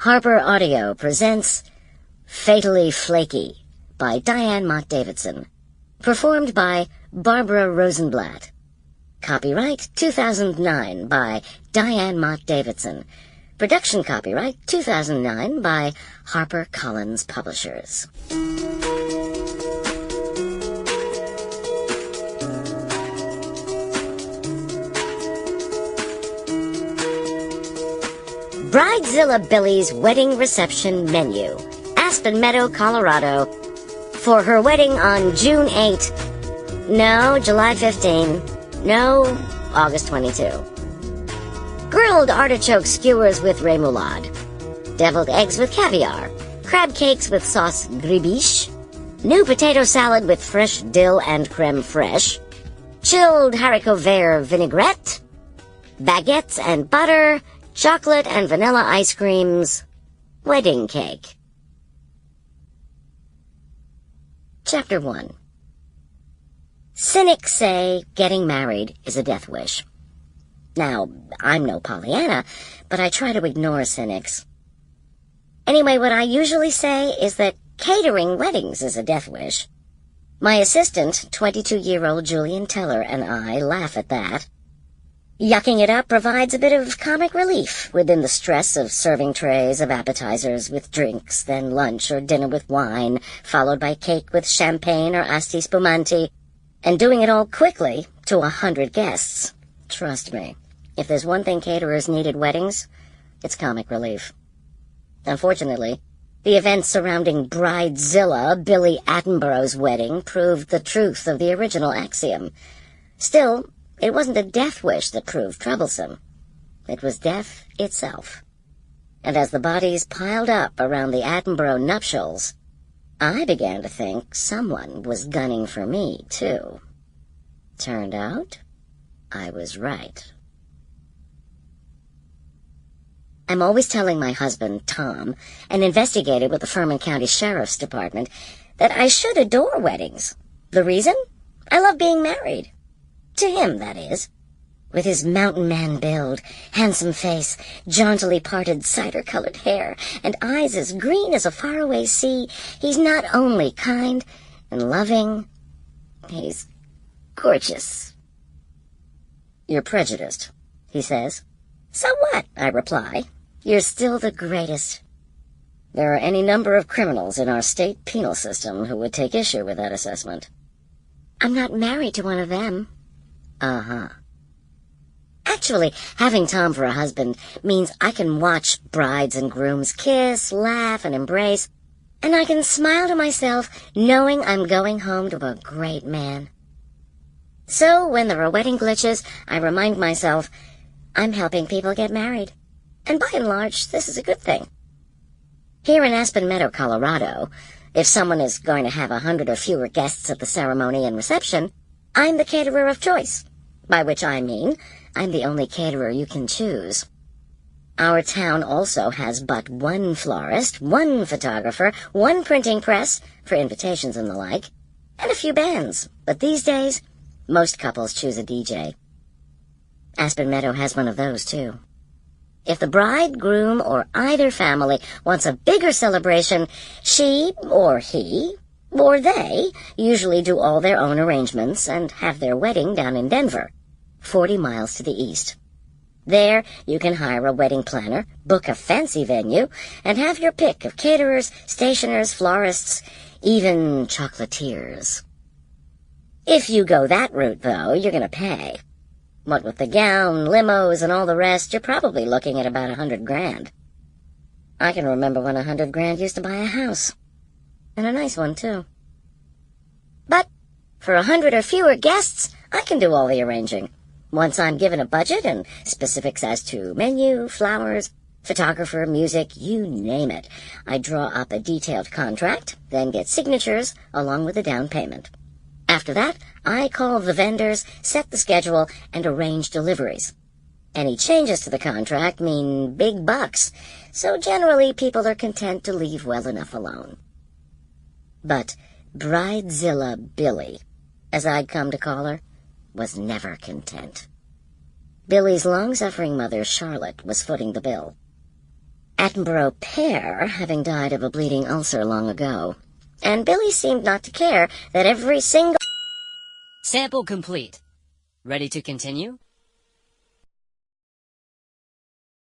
Harper Audio presents Fatally Flaky by Diane Mott Davidson. Performed by Barbara Rosenblat. Copyright 2009 by Diane Mott Davidson. Production copyright 2009 by HarperCollins Publishers. Bridezilla Billy's wedding reception menu. Aspen Meadow, Colorado. For her wedding on June 8. No, July 15. No, August 22. Grilled artichoke skewers with remoulade. Deviled eggs with caviar. Crab cakes with sauce gribiche. New potato salad with fresh dill and creme fraiche. Chilled haricot vert vinaigrette. Baguettes and butter. Chocolate and vanilla ice creams. Wedding cake. Chapter 1. Cynics say getting married is a death wish. Now, I'm no Pollyanna, but I try to ignore cynics. Anyway, what I usually say is that catering weddings is a death wish. My assistant, 22-year-old Julian Teller, and I laugh at that. Yucking it up provides a bit of comic relief within the stress of serving trays of appetizers with drinks, then lunch or dinner with wine, followed by cake with champagne or asti spumante, and doing it all quickly to 100 guests. Trust me, if there's one thing caterers need at weddings, it's comic relief. Unfortunately, the events surrounding Bridezilla Billy Attenborough's wedding proved the truth of the original axiom. Still, it wasn't a death wish that proved troublesome. It was death itself. And as the bodies piled up around the Attenborough nuptials, I began to think someone was gunning for me, too. Turned out, I was right. I'm always telling my husband, Tom, an investigator with the Furman County Sheriff's Department, that I should adore weddings. The reason? I love being married. To him, that is. With his mountain man build, handsome face, jauntily parted cider-colored hair, and eyes as green as a faraway sea, he's not only kind and loving, he's gorgeous. You're prejudiced, he says. So what? I reply. You're still the greatest. There are any number of criminals in our state penal system who would take issue with that assessment. I'm not married to one of them. Uh-huh. Actually, having Tom for a husband means I can watch brides and grooms kiss, laugh, and embrace, and I can smile to myself knowing I'm going home to a great man. So, when there are wedding glitches, I remind myself I'm helping people get married. And by and large, this is a good thing. Here in Aspen Meadow, Colorado, if someone is going to have 100 or fewer guests at the ceremony and reception, I'm the caterer of choice, by which I mean I'm the only caterer you can choose. Our town also has but one florist, one photographer, one printing press for invitations and the like, and a few bands. But these days, most couples choose a DJ. Aspen Meadow has one of those, too. If the bride, groom, or either family wants a bigger celebration, she or he or they usually do all their own arrangements and have their wedding down in Denver, 40 miles to the east. There, you can hire a wedding planner, book a fancy venue, and have your pick of caterers, stationers, florists, even chocolatiers. If you go that route, though, you're going to pay. What with the gown, limos, and all the rest, you're probably looking at about $100,000. I can remember when $100,000 used to buy a house. And a nice one, too. But for 100 or fewer guests, I can do all the arranging. Once I'm given a budget and specifics as to menu, flowers, photographer, music, you name it. I draw up a detailed contract, then get signatures along with a down payment. After that, I call the vendors, set the schedule, and arrange deliveries. Any changes to the contract mean big bucks, so generally people are content to leave well enough alone. But Bridezilla Billy, as I'd come to call her, was never content. Billy's long-suffering mother, Charlotte, was footing the bill. Attenborough père having died of a bleeding ulcer long ago. And Billy seemed not to care that every single... Sample complete. Ready to continue?